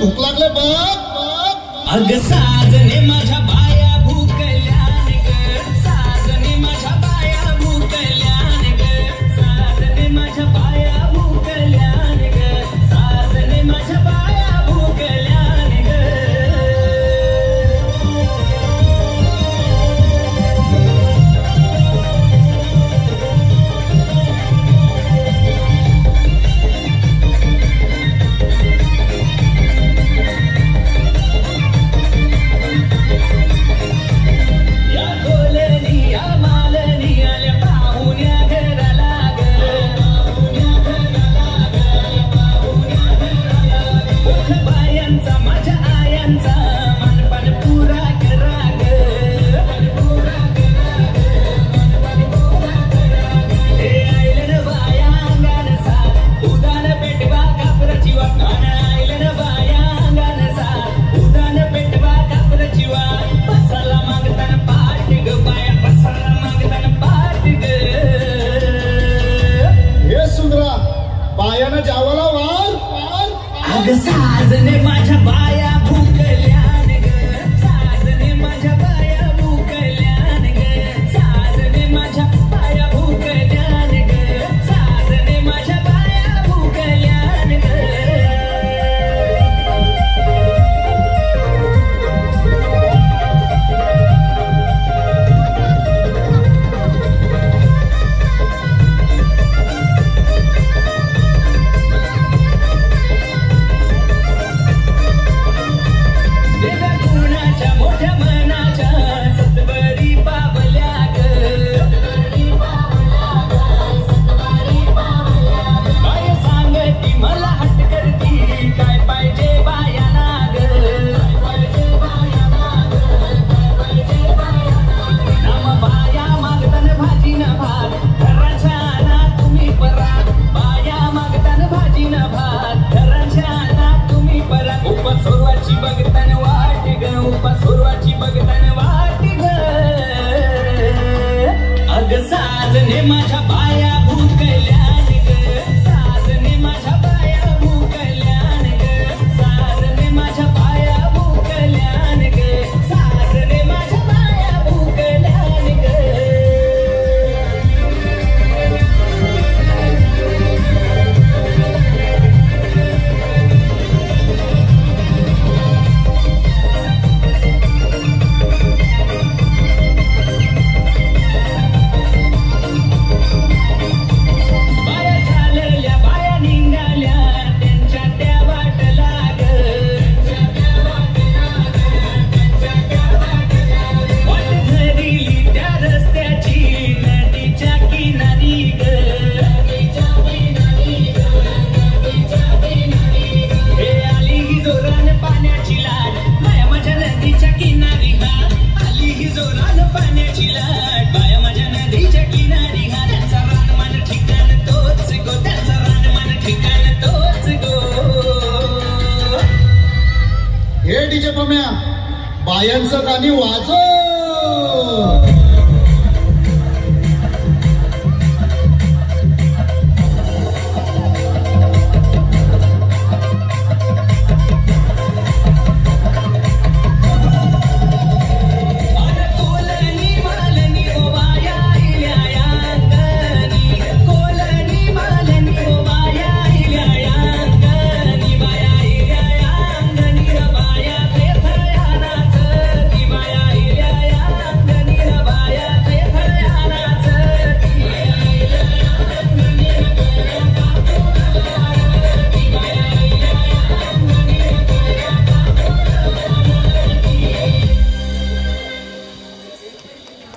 भूक लागले बघ. अग साजने माझ्या बाया भूकल्यान ग, साजने माझ्या बाया भूकल्यान ग, साजने माझ्या बाया भूकल्यान ग, साजने माझ्या बाया भूकल्यान ग. बायानं जावाला वार. अग साजने माझ्या बाया भूकल्यान ग, साजने माझ्या बाया भूकल्यान ग, साजने माझ्या बाया भूकल्यान ग, साजने माझ्या बाया भूकल्यान ग. साजने माझ्या बाया भूकल्यान ग, साजने माझ्या बाया भूकल्यान ग, साजने माझ्या बाया भूकल्यान ग, साजने माझ्या बाया भूकल्यान ग. हे डीजे पम्या बायांचं गाणी वाजव.